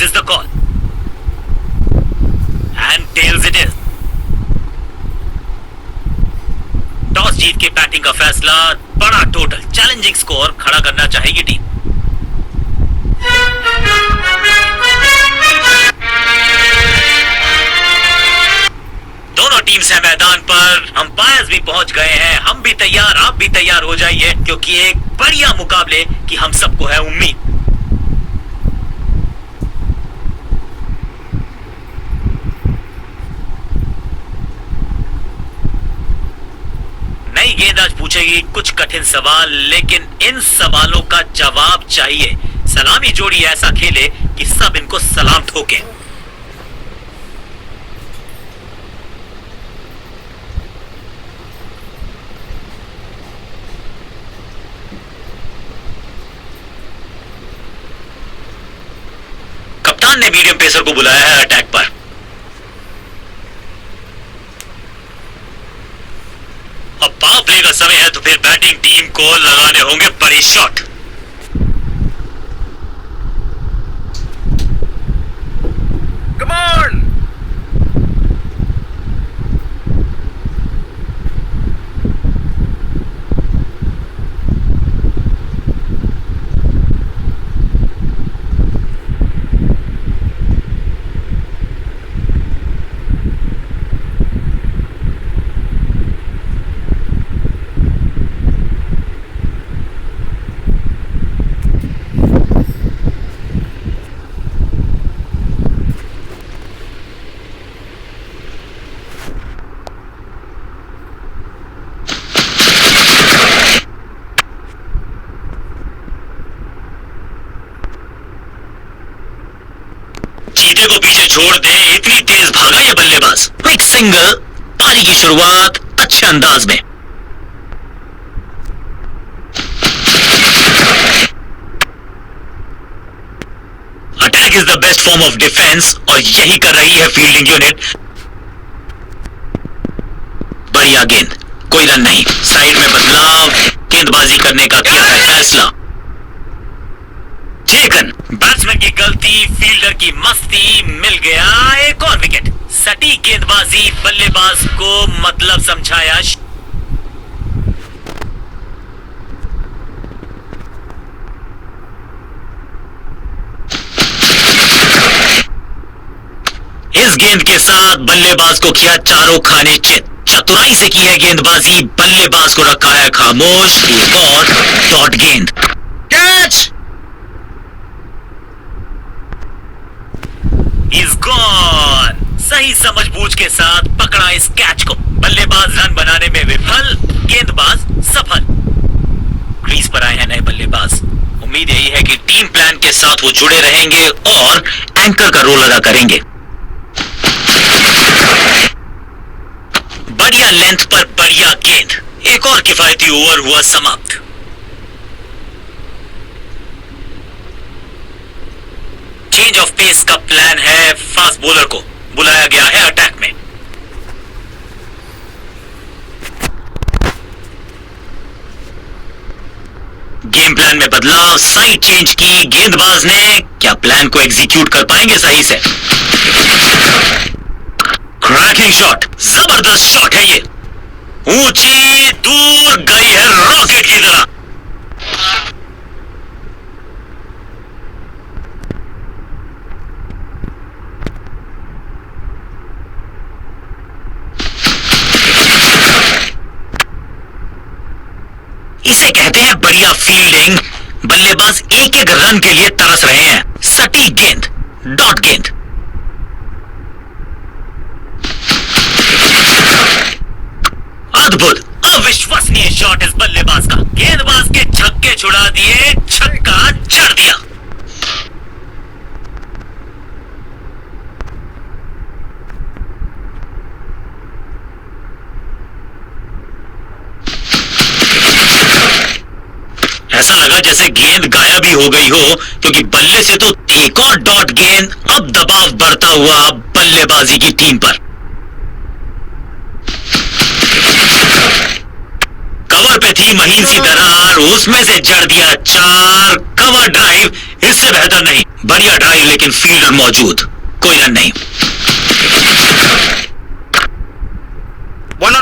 Heads is the call. And tails it is. Toss जीत के batting का फैसला, बड़ा टोटल चैलेंजिंग स्कोर खड़ा करना चाहेगी टीम। दोनों टीम्स हैं मैदान पर, अंपायर्स भी पहुंच गए हैं, हम भी तैयार, आप भी तैयार हो जाइए, क्योंकि एक बढ़िया मुकाबले की हम सबको है उम्मीद। नई गेंद आज पूछेगी कुछ कठिन सवाल, लेकिन इन सवालों का जवाब चाहिए। सलामी जोड़ी ऐसा खेले कि सब इनको सलाम ठोके। कप्तान ने मीडियम पेसर को बुलाया है अटैक पर। अब पावर प्ले का समय है, तो फिर बैटिंग टीम को लगाने होंगे बड़े शॉट। Come on! चीते को पीछे छोड़ दे, इतनी तेज भागा ये बल्लेबाज। क्विक सिंगल, पारी की शुरुआत अच्छे अंदाज में। Attack is the best form of defence, और यही कर रही है फील्डिंग यूनिट। बढ़िया गेंद, कोई रन नहीं। साइड में बदलाव, गेंदबाजी करने का किया है फैसला। टेकन, बैट्समैन की गलती, फील्डर की मस्ती, मिल गया एक और विकेट। सटीक गेंदबाजी, बल्लेबाज को मतलब समझाया। इस गेंद के साथ बल्लेबाज को किया चारों खाने चित। चतुराई से की है गेंदबाजी, बल्लेबाज को रखा है खामोश। एक और डॉट गेंद, कैच! He's gone! सही समझबूझ के साथ पकड़ा इस कैच को। बल्लेबाज रन बनाने में विफल, गेंदबाज सफल। क्रीज पर आए हैं नए बल्लेबाज। उम्मीद यही है कि टीम प्लान के साथ वो जुड़े रहेंगे और एंकर का रोल अदा करेंगे। बढ़िया लेंथ पर बढ़िया गेंद, एक और किफायती ओवर हुआ समाप्त। चेंज ऑफ पेस का प्लान है, फास्ट बॉलर को बुलाया गया है अटैक में। गेम प्लान में बदलाव, साइड चेंज की गेंदबाज ने। क्या प्लान को एग्जीक्यूट कर पाएंगे सही से? क्रैकिंग शॉट, जबरदस्त शॉट है ये। ऊंची दूर गई है रॉकेट की तरह। इसे कहते हैं बढ़िया फील्डिंग। बल्लेबाज एक एक रन के लिए तरस रहे हैं। सटीक गेंद, डॉट गेंद। अद्भुत, अविश्वसनीय शॉट इस बल्लेबाज का। गेंदबाज के छक्के छुड़ा दिए, छक्का जड़ दिया। ऐसा लगा जैसे गेंद गायब ही हो गई हो, क्योंकि बल्ले से तो एक और डॉट गेंद। अब दबाव बढ़ता हुआ बल्लेबाजी की टीम पर। कवर पे थी महीन सी दरार, उसमें से जड़ दिया चार। कवर ड्राइव इससे बेहतर नहीं। बढ़िया ड्राइव लेकिन फील्डर मौजूद, कोई रन नहीं। वन।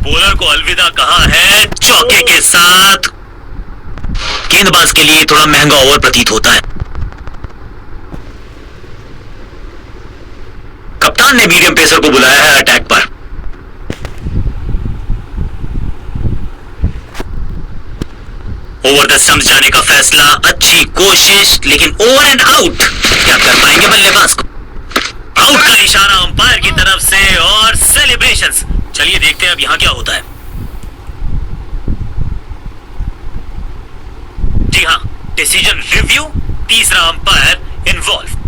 बॉलर को अलविदा कहा है चौके के साथ। गेंदबाज के लिए थोड़ा महंगा ओवर प्रतीत होता है। कप्तान ने मीडियम पेसर को बुलाया है अटैक पर। ओवर द स्टंप्स जाने का फैसला, अच्छी कोशिश लेकिन ओवर एंड आउट। क्या कर पाएंगे बल्लेबाज को? आउट का इशारा अंपायर की तरफ से और सेलिब्रेशंस। चलिए देखते हैं अब यहां क्या होता है। जी हां, डिसीजन रिव्यू, तीसरा अंपायर इन्वॉल्व।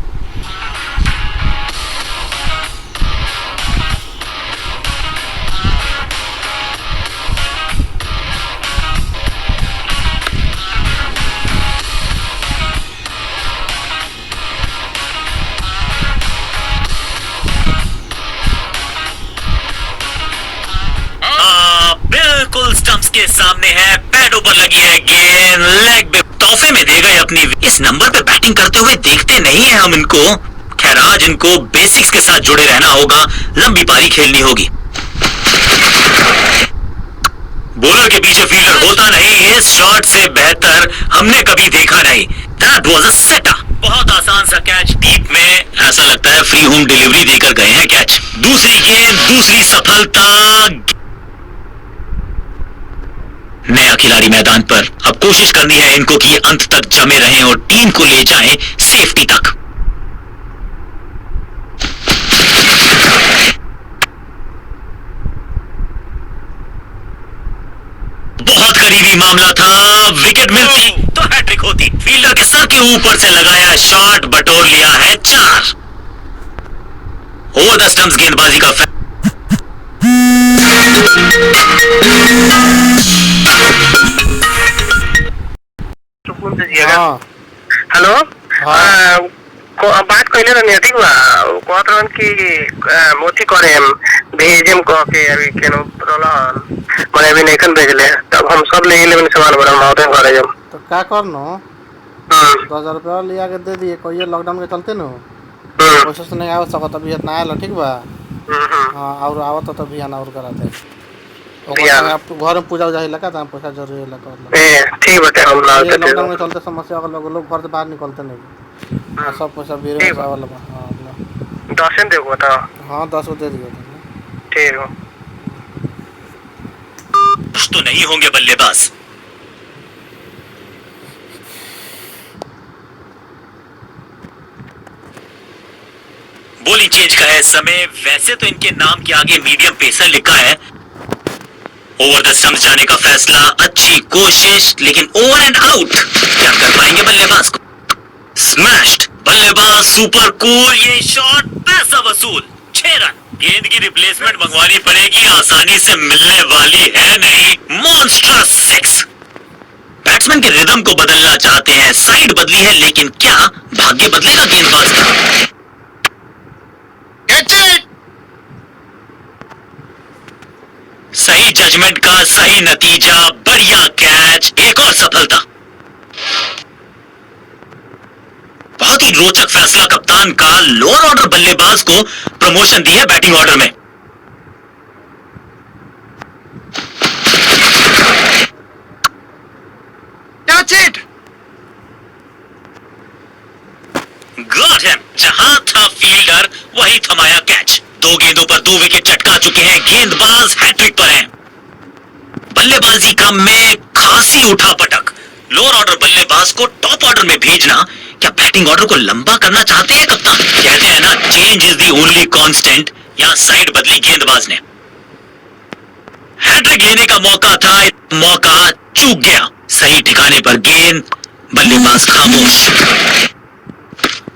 बिल्कुल स्टंप्स के सामने है, पैडों पर लगी है गेंद, लेग पे तोहफे में दे गए अपनी। इस नंबर पे बैटिंग करते हुए देखते नहीं है हम इनको। खैर आज इनको बेसिक्स के साथ जुड़े रहना होगा, लंबी पारी खेलनी होगी। बॉलर के पीछे फील्डर होता नहीं, इस शॉट से बेहतर हमने कभी देखा नहीं। That was a setup. बहुत आसान सा कैच डीप में, ऐसा लगता है फ्री होम डिलीवरी देकर गए हैं कैच। दूसरी गेंद, दूसरी सफलता। नया खिलाड़ी मैदान पर, अब कोशिश करनी है इनको कि ये अंत तक जमे रहें और टीम को ले जाएं सेफ्टी तक। बहुत करीबी मामला था, विकेट मिलती तो हैट्रिक होती। फील्डर के सर के ऊपर से लगाया शॉट, बटोर लिया है 4। ओवर द स्टंप्स गेंदबाजी का हेलो, बात कहले रहनी ठीक बा। कहत रहन कि मोती करे भेजम कह के अभी केनो रोलन माने अभी नैकन भेजले, तब हम सब ले लेबन सामान बड़ा माउते करे जब। तो क्या करनो 10,000 रुपया लिया के दे दिए, कोई लॉकडाउन के चलते नो पैसा से नहीं आवे सकत। अभी इतना आयल ठीक बा। हां और आवत तो तभी आना और कराते आपको घर में पूजा उजा लगा था, पैसा जरूरी लगा। ए ठीक बात है, हम लाते लॉकडाउन में चलते समस्या लोग घर से बाहर निकलते नहीं, सब पैसा भीड़ में वाला। हां 10 देबो तो। हां 10 दे दियो ठीक हो। कुछ तो नहीं होंगे बल्लेबाज। बॉलिंग चेंज का है समय। वैसे तो इनके नाम के आगे मीडियम पेसर लिखा है। ओवर द स्टंप्स जाने का फैसला, अच्छी कोशिश लेकिन ओवर एंड आउट। क्या कर पाएंगे बल्लेबाज को? स्मैश्ड, बल्लेबाज सुपर कूल, ये शॉट पैसा वसूल। 6 रन। गेंद की रिप्लेसमेंट मंगवानी पड़ेगी, आसानी से मिलने वाली है नहीं। मॉन्स्टर 6। बैट्समैन के रिदम को बदलना चाहते हैं, साइड बदली है लेकिन क्या भाग्य बदलेगा गेंदबाज का? सही जजमेंट का सही नतीजा, बढ़िया कैच, एक और सफलता। बहुत ही रोचक फैसला कप्तान का। लोअर ऑर्डर बल्लेबाज को प्रमोशन दी है बैटिंग ऑर्डर में। Got him. जहां था फील्डर वही थमाया कैच। 2 गेंदों पर 2 विकेट चटका चुके हैं, गेंदबाज हैट्रिक पर हैं। बल्लेबाजी क्रम में खासी उठापटक। लोअर ऑर्डर बल्लेबाज को टॉप ऑर्डर में भेजना, क्या बैटिंग ऑर्डर को लंबा करना चाहते हैं कप्तान? कहते हैं ना, change is the only constant. यहां साइड बदली गेंदबाज ने। हैट्रिक लेने का मौका था, मौका चूक गया। सही ठिकाने पर गेंद, बल्लेबाज खामोश।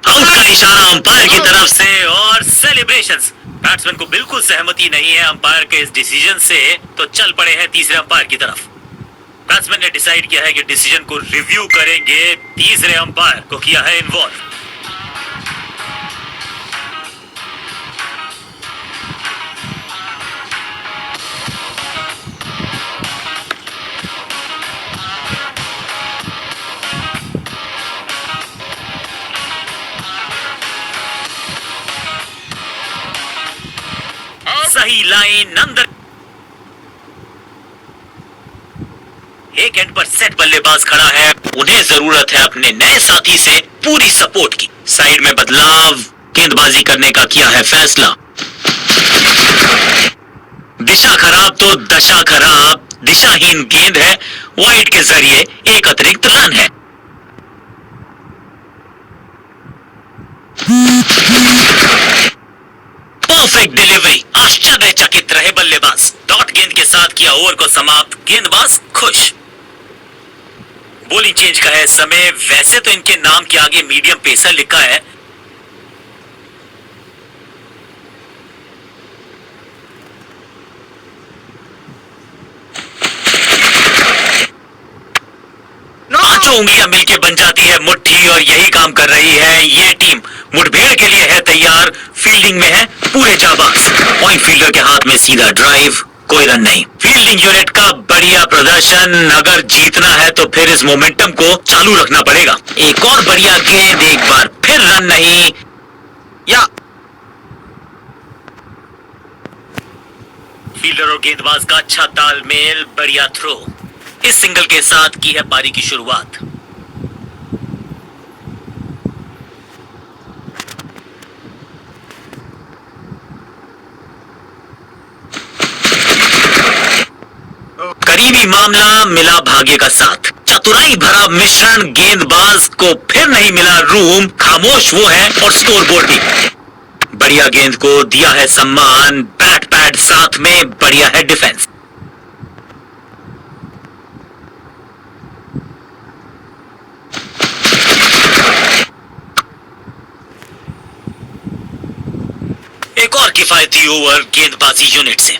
आउट का इशारा अंपायर की तरफ से और सेलिब्रेशंस। बैट्समैन को बिल्कुल सहमति नहीं है अंपायर के इस डिसीजन से, तो चल पड़े हैं तीसरे अंपायर की तरफ। बैट्समैन ने डिसाइड किया है कि डिसीजन को रिव्यू करेंगे। तीसरे अंपायर को किया है इन्वॉल्व। सही लाइन अंदर। एक एंड पर सेट बल्लेबाज खड़ा है, उन्हें जरूरत है अपने नए साथी से पूरी सपोर्ट की। साइड में बदलाव, गेंदबाजी करने का किया है फैसला। दिशा खराब तो दशा खराब, दिशाहीन गेंद है, वाइड के जरिए एक अतिरिक्त रन है। परफेक्ट डिलीवरी, आश्चर्यचकित रहे बल्लेबाज। डॉट गेंद के साथ किया ओवर को समाप्त, गेंदबाज खुश। बॉलिंग चेंज का है समय। वैसे तो इनके नाम के आगे मीडियम पेसर लिखा है, पांचों उंगलियां मिलके बन जाती है मुट्ठी, और यही काम कर रही है ये टीम। मुठभेड़ के लिए है तैयार, फील्डिंग में है पूरे जाबाज। पॉइंट फील्डर के हाथ में सीधा ड्राइव, कोई रन नहीं। फील्डिंग यूनिट का बढ़िया प्रदर्शन। अगर जीतना है तो फिर इस मोमेंटम को चालू रखना पड़ेगा। एक और बढ़िया गेंद, एक बार फिर रन नहीं। या फील्डर और गेंदबाज का अच्छा तालमेल, बढ़िया थ्रो। इस सिंगल के साथ की है पारी की शुरुआत। करीबी मामला, मिला भाग्य का साथ। चतुराई भरा मिश्रण, गेंदबाज को फिर नहीं मिला रूम। खामोश वो है और स्कोरबोर्ड भी। बढ़िया गेंद को दिया है सम्मान, बैट पैड साथ में, बढ़िया है डिफेंस। एक और किफायती ओवर गेंदबाजी यूनिट से।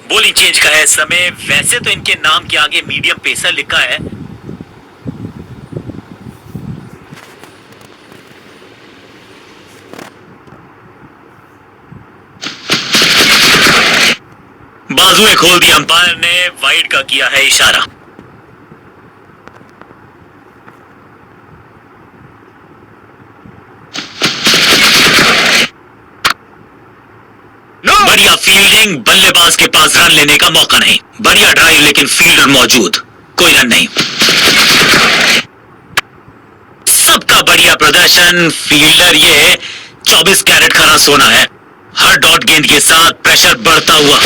बॉलिंग चेंज का है समय। वैसे तो इनके नाम के आगे मीडियम पेसर लिखा है, बाजुएं खोल दी अंपायर ने, वाइड का किया है इशारा। बढ़िया फील्डिंग, बल्लेबाज के पास रन लेने का मौका नहीं। बढ़िया ड्राइव, लेकिन फील्डर मौजूद, कोई रन नहीं। सबका बढ़िया प्रदर्शन। फील्डर ये 24 कैरेट खरा सोना है। हर डॉट गेंद के साथ प्रेशर बढ़ता हुआ।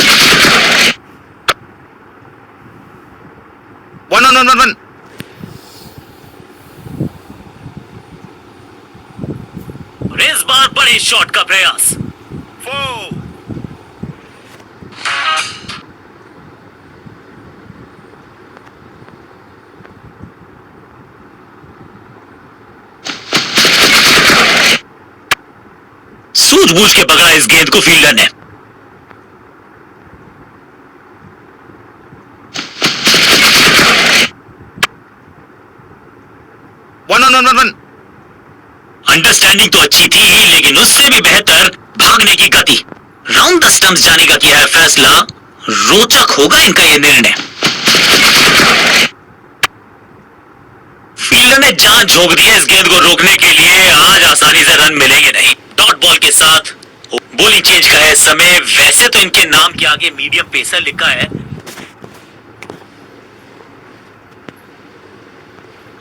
1-1-1-1-1। इस बार बड़े शॉट का प्रयास। 4 सूझबूझ के पकड़ा इस गेंद को फील्डर ने। अंडरस्टैंडिंग तो अच्छी थी, लेकिन उससे भी बेहतर भागने की गति। राउंड द स्टंप्स जाने का किया है फैसला। रोचक होगा इनका यह निर्णय। फील्डर ने जान झोंक दी है इस गेंद को रोकने के लिए। आज आसानी से रन मिलेंगे नहीं। डॉट बॉल के साथ बॉलिंग चेंज का है समय। वैसे तो इनके नाम के आगे मीडियम पेसर लिखा है,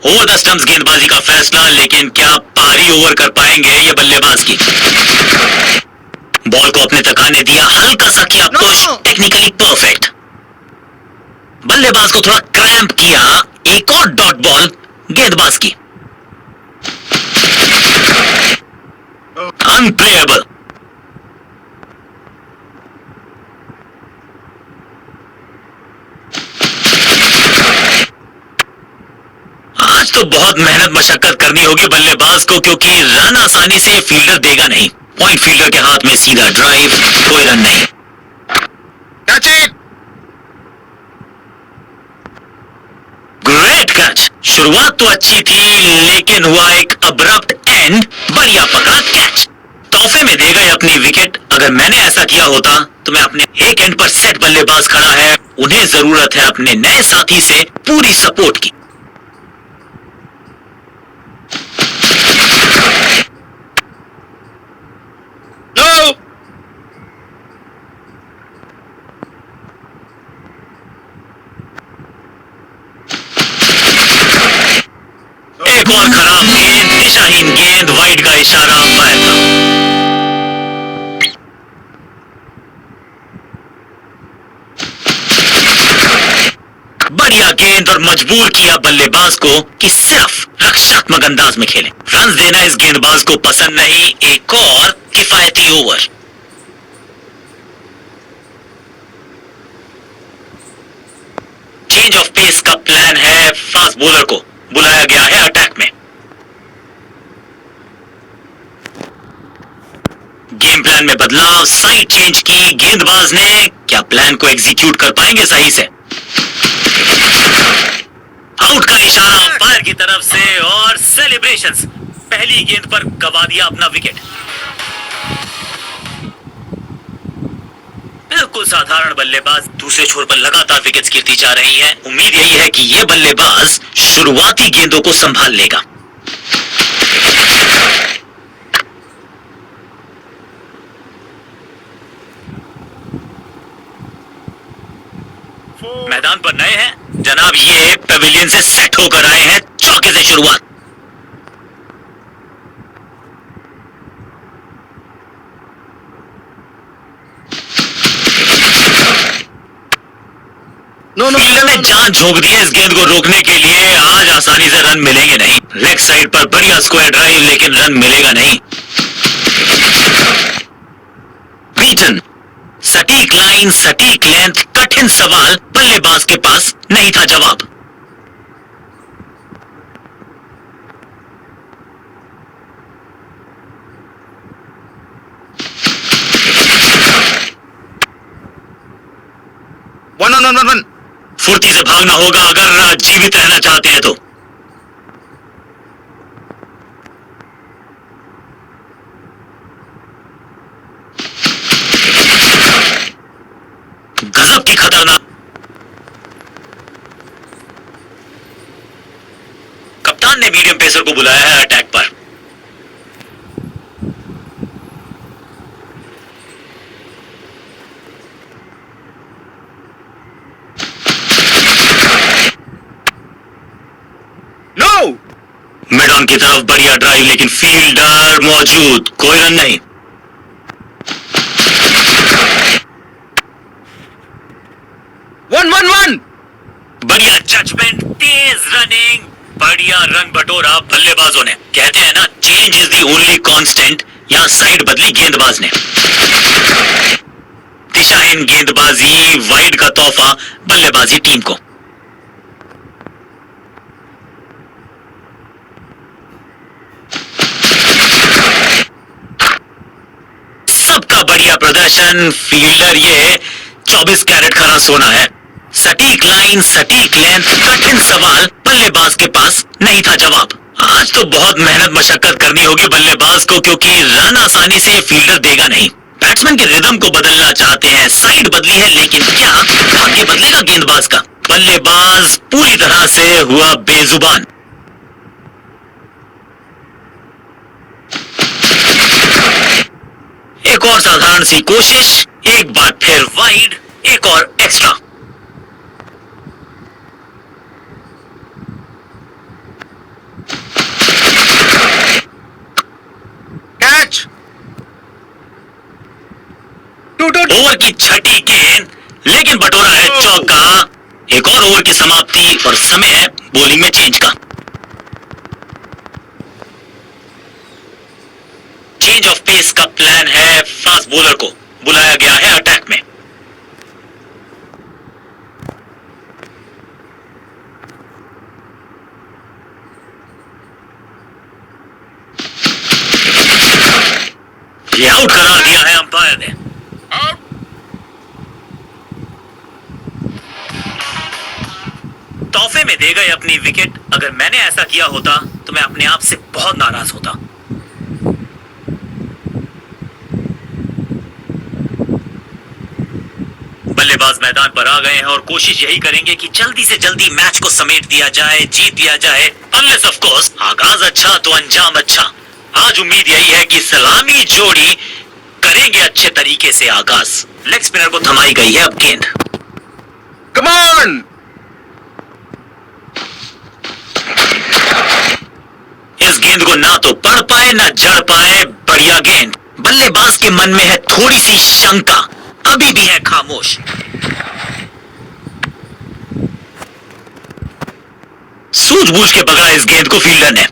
ओवर द स्टंप्स गेंदबाजी का फैसला। लेकिन क्या पारी ओवर कर पाएंगे ये बल्लेबाज की। बॉल को अपने तक आने दिया, हल्का सा किया पुश, टेक्निकली परफेक्ट। बल्लेबाज को थोड़ा क्रैम्प किया। एक और डॉट बॉल गेंदबाज की, अनप्लेएबल। आज तो बहुत मेहनत मशक्कत करनी होगी बल्लेबाज को, क्योंकि रन आसानी से फील्डर देगा नहीं। पॉइंट फील्डर के हाथ में सीधा ड्राइव, कोई रन नहीं। Catch it! Great catch. शुरुआत तो अच्छी थी, लेकिन हुआ एक अब्रप्ट एंड। बढ़िया पकड़ा कैच। तोहफे में दे गए अपनी विकेट। अगर मैंने ऐसा किया होता तो मैं अपने एक एंड पर सेट बल्लेबाज खड़ा है, उन्हें जरूरत है अपने नए साथी से पूरी सपोर्ट की। एक और खराब गेंद, दिशाहीन गेंद, वाइड का इशारा अंपायर का। बढ़िया गेंद और मजबूर किया बल्लेबाज को कि सिर्फ रक्षात्मक अंदाज में खेले। रन देना इस गेंदबाज को पसंद नहीं। एक और किफायती ओवर। चेंज ऑफ पेस का प्लान है। फास्ट बॉलर को बुलाया गया है अटैक में। गेम प्लान में बदलाव, साइड चेंज की गेंदबाज ने। क्या प्लान को एग्जीक्यूट कर पाएंगे सही से? आउट का इशारा अंपायर की तरफ से और सेलिब्रेशंस। पहली गेंद पर गवा दिया अपना विकेट। बिल्कुल साधारण बल्लेबाज दूसरे छोर पर लगातार विकेट्स गिरती जा रही हैं। उम्मीद यही है कि यह बल्लेबाज शुरुआती गेंदों को संभाल लेगा। मैदान पर नए हैं जनाब, ये पेविलियन से सेट होकर आए हैं। चौके से शुरुआत। फील्डर ने जान झोंक दी है इस गेंद को रोकने के लिए। आज आसानी से रन मिलेंगे नहीं। लेग साइड पर बढ़िया स्क्वायर ड्राइव, लेकिन रन मिलेगा नहीं। बीटन, सटीक लाइन, सटीक लेंथ, कठिन सवाल। बल्लेबाज के पास नहीं था जवाब। वन। फुर्ती से भागना होगा अगर जीवित रहना चाहते हैं तो। गजब की खतरनाक। कप्तान ने मीडियम पेसर को बुलाया है अटैक पर। मिड ऑन की तरफ बढ़िया ड्राइव, लेकिन फील्डर मौजूद, कोई रन नहीं। वन। बढ़िया जजमेंट, तेज रनिंग, बढ़िया रन बटोरा बल्लेबाजों ने। कहते हैं ना, change is the only constant. यहां साइड बदली गेंदबाज ने। दिशाहीन गेंदबाजी, वाइड का तोहफा बल्लेबाजी टीम को। सबका बढ़िया प्रदर्शन। फील्डर ये 24 कैरेट खरा सोना है। सटीक लाइन, सटीक लेंथ, कठिन सवाल। बल्लेबाज के पास नहीं था जवाब। आज तो बहुत मेहनत मशक्कत करनी होगी बल्लेबाज को, क्योंकि रन आसानी से फील्डर देगा नहीं। बैट्समैन के रिदम को बदलना चाहते हैं। साइड बदली है, लेकिन क्या भाग्य बदलेगा गेंदबाज का? बल्लेबाज पूरी तरह से हुआ बेजुबान। एक और साधारण सी कोशिश, एक बार फिर वाइड, एक और एक्स्ट्रा। कैच। ओवर की छठी गेंद, लेकिन बटोरा है चौका। एक और ओवर की समाप्ति और समय है बॉलिंग में चेंज का। चेंज ऑफ पेस का प्लान है। फास्ट बॉलर को बुलाया गया है अटैक में। ये आउट करार दिया है अंपायर ने। तोहफे में दे गए अपनी विकेट। अगर मैंने ऐसा किया होता तो मैं अपने आप से बहुत नाराज होता। बल्लेबाज मैदान पर आ गए हैं और कोशिश यही करेंगे कि जल्दी से जल्दी मैच को समेट दिया जाए, जीत दिया जाए। अनलेस ऑफ कोर्स आगाज अच्छा तो अंजाम अच्छा। आज उम्मीद यही है कि सलामी जोड़ी करेंगे अच्छे तरीके से आगाज। लेग स्पिनर को थमाई गई है अब गेंद। Come on. गेंद को ना तो पढ़ पाए ना जड़ पाए। बढ़िया गेंद। बल्लेबाज के मन में है थोड़ी सी शंका, अभी भी है खामोश। सूझबूझ के पकड़ा इस गेंद को फील्डर ने।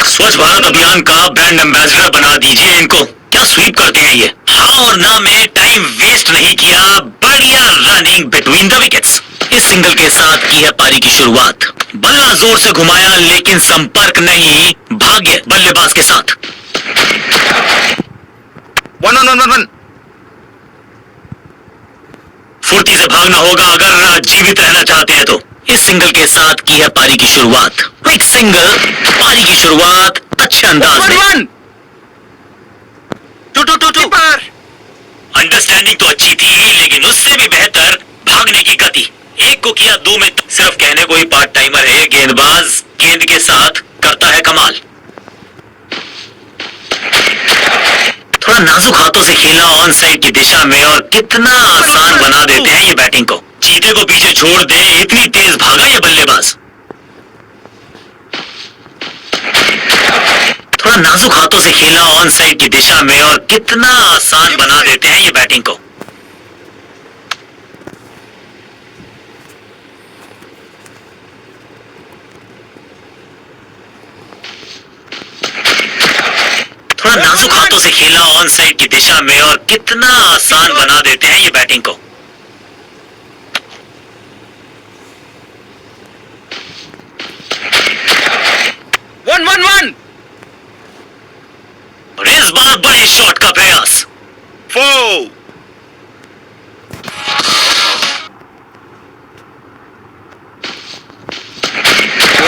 स्वच्छ भारत अभियान का ब्रांड एम्बेसडर बना दीजिए इनको। क्या स्वीप करते हैं ये। हाँ और ना में टाइम वेस्ट नहीं किया। बढ़िया रनिंग बिटवीन द विकेट्स। इस सिंगल के साथ की है पारी की शुरुआत। बल्ला जोर से घुमाया लेकिन संपर्क नहीं। भाग्य बल्लेबाज के साथ। 1 1 1 1 फुर्ती से भागना होगा अगर जीवित रहना चाहते हैं तो। इस सिंगल के साथ की है पारी की शुरुआत। Quick single. पारी की शुरुआत अच्छे अंदाज में। 1 2 2 2 2 पर अंडरस्टैंडिंग तो अच्छी थी लेकिन उससे भी बेहतर भागने की गति। एक को किया 2 में। सिर्फ कहने को ही पार्ट टाइमर है गेंदबाज। गेंद के साथ करता है कमाल। थोड़ा नाजुक हाथों से खेला ऑन साइड की दिशा में और कितना आसान बना देते हैं ये बैटिंग को। चीते को पीछे छोड़ दे, इतनी तेज भागा ये बल्लेबाज। थोड़ा नाजुक हाथों से खेला ऑन साइड की दिशा में और कितना आसान बना देते हैं ये बैटिंग को। थोड़ा नाजुक हाथों से खेला ऑन साइड की दिशा में और कितना आसान बना देते हैं ये बैटिंग को। वन वन वन और इस बार बड़े शॉट का प्रयास। 4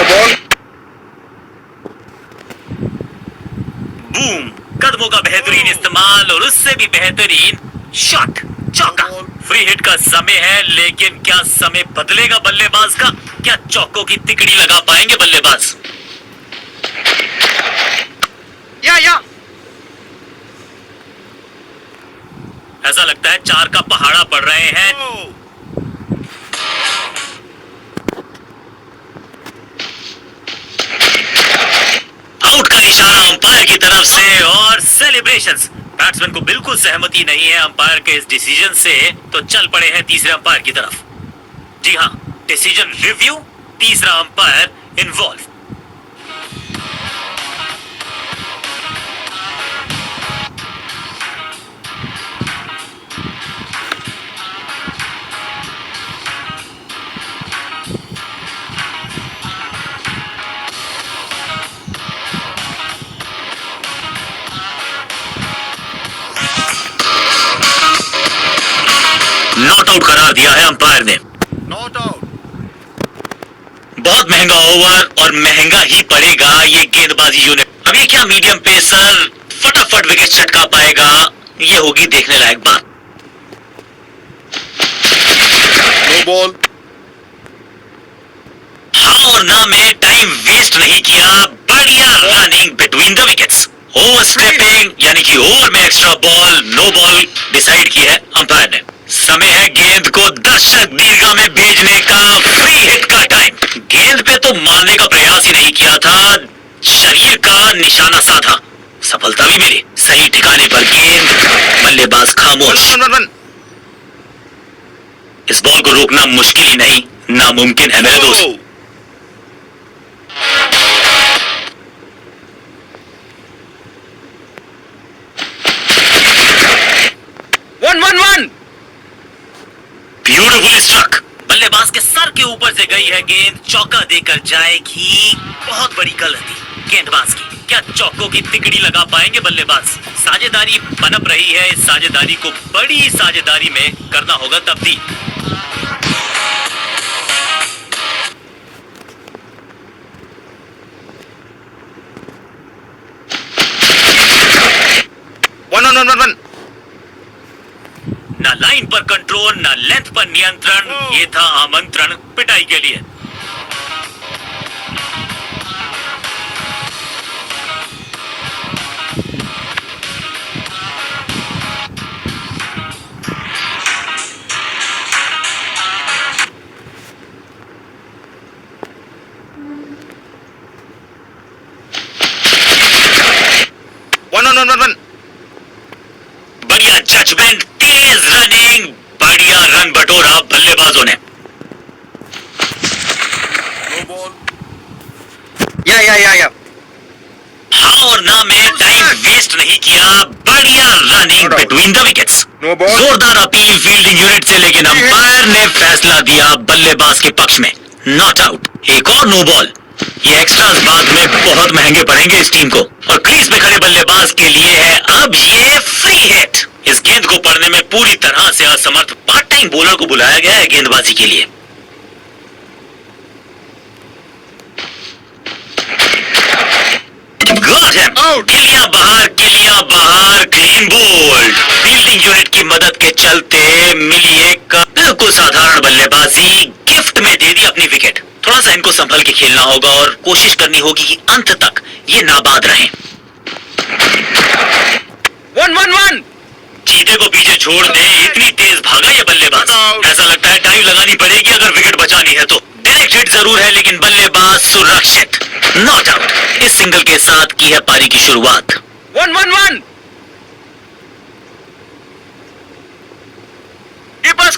बॉल बूम। कदमों का बेहतरीन इस्तेमाल और उससे भी बेहतरीन शॉट। चौका। फ्री हिट का समय है लेकिन क्या समय बदलेगा बल्लेबाज का। क्या चौकों की तिकड़ी लगा पाएंगे बल्लेबाज। या ऐसा लगता है 4 का पहाड़ा पड़ रहे हैं। आउट का इशारा अंपायर की तरफ से और सेलिब्रेशंस। बैट्समैन को बिल्कुल सहमति नहीं है अंपायर के इस डिसीजन से, तो चल पड़े हैं तीसरे अंपायर की तरफ। जी हाँ, डिसीजन रिव्यू। तीसरा अंपायर इन्वॉल्व। नॉट आउट करार दिया है अंपायर ने। Not out. बहुत महंगा ओवर और महंगा ही पड़ेगा ये गेंदबाजी यूनिट। अब ये क्या मीडियम पेसर फटाफट विकेट छटका पाएगा, ये होगी देखने लायक बात। No ball. हाँ और ना में टाइम वेस्ट नहीं किया। बढ़िया running between the wickets. Overstepping यानी कि ओवर में extra ball. No ball decide की है अंपायर ने। समय है गेंद को दर्शक दीर्घा में भेजने का। फ्री हिट का टाइम। गेंद पे तो मारने का प्रयास ही नहीं किया था, शरीर का निशाना साधा। सफलता भी मिली। सही ठिकाने पर गेंद। बल्लेबाज खामोश। 1 1 1 इस बॉल को रोकना मुश्किल ही नहीं, नामुमकिन है मेरे दोस्त। 1 1 1 ब्यूटीफुली स्ट्रक। बल्लेबाज के सर के ऊपर से गई है गेंद। चौका देकर जाएगी। बहुत बड़ी गलती गेंदबाज की। क्या चौकों की तिकड़ी लगा पाएंगे बल्लेबाज। साझेदारी पनप रही है। इस साझेदारी को बड़ी साझेदारी में करना होगा तब्दील। ना लाइन पर कंट्रोल, ना लेंथ पर नियंत्रण। ये था आमंत्रण पिटाई के लिए। जजमेंट, तेज रनिंग, बढ़िया रन बटोरा बल्लेबाजों ने। No ball. Yeah. हाँ और ना में टाइम वेस्ट नहीं किया, बढ़िया running Not out. Between the wickets. No ball. जोरदार अपील फील्डिंग यूनिट से, लेकिन अंपायर ने फैसला दिया बल्लेबाज के पक्ष में, नॉट आउट। एक और नो बॉल। ये एक्स्ट्रास बाद में बहुत महंगे पड़ेंगे इस टीम को। और क्रीज में खड़े बल्लेबाज के लिए है अब ये फ्री हिट। इस गेंद को पढ़ने में पूरी तरह से असमर्थ पार्ट टाइम बॉलर को बुलाया गया है गेंदबाजी के लिए। Got him. Out. किलियां बाहर, क्लीन बोल्ड। फील्डिंग यूनिट की मदद के चलते मिली एक बिल्कुल साधारण बल्लेबाजी, गिफ्ट में दे दी अपनी विकेट। थोड़ा सा इनको संभल के खेलना होगा और कोशिश करनी होगी कि अंत तक ये नाबाद रहें। 1. चीते को पीछे छोड़ दे, इतनी तेज भागा ये बल्लेबाज। ऐसा लगता है टाइम लगानी पड़ेगी अगर विकेट बचानी है तो। डायरेक्ट हिट जरूर है लेकिन बल्लेबाज सुरक्षित, नॉट आउट। इस सिंगल के साथ की है पारी की शुरुआत। 1.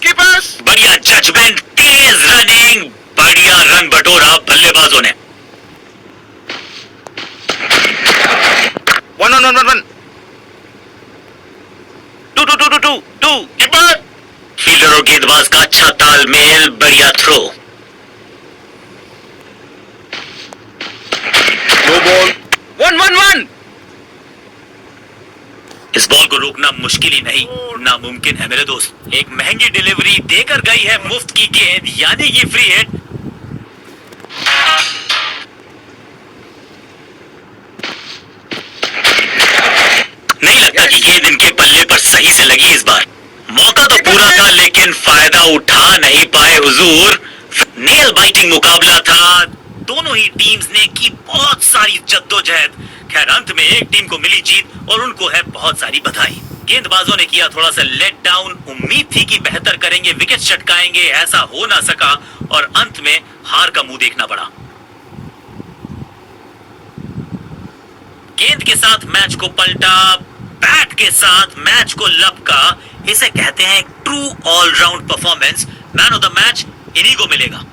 Keepers. बढ़िया जजमेंट, तेज रनिंग, बढ़िया रन बटोरा बल्लेबाजों ने। 1. 2. Keeper. फील्डर और गेंदबाज का अच्छा तालमेल, बढ़िया थ्रो। No ball. 1. इस बॉल को रोकना मुश्किल ही नहीं, नामुमकिन है मेरे दोस्त। एक महंगी डिलीवरी देकर गई है मुफ्त की गेंद, यानी कि फ्री हिट। नहीं लगता कि गेंद इनके पल्ले पर सही से लगी इस बार। मौका तो पूरा था लेकिन फायदा उठा नहीं पाए हुजूर। नेल बाइटिंग मुकाबला था, दोनों ही टीम्स ने की बहुत सारी जद्दोजहद। खैर अंत में एक टीम को मिली जीत और उनको है बहुत सारी बधाई। गेंदबाजों ने किया थोड़ा सा लेट डाउन, उम्मीद थी कि बेहतर करेंगे, विकेट चटकाएंगे, ऐसा हो ना सका और अंत में हार का मुंह देखना पड़ा। गेंद के साथ मैच को पलटा, बैट के साथ मैच को लपका, इसे कहते हैं true all round performance. Man of the match इन्हीं को मिलेगा।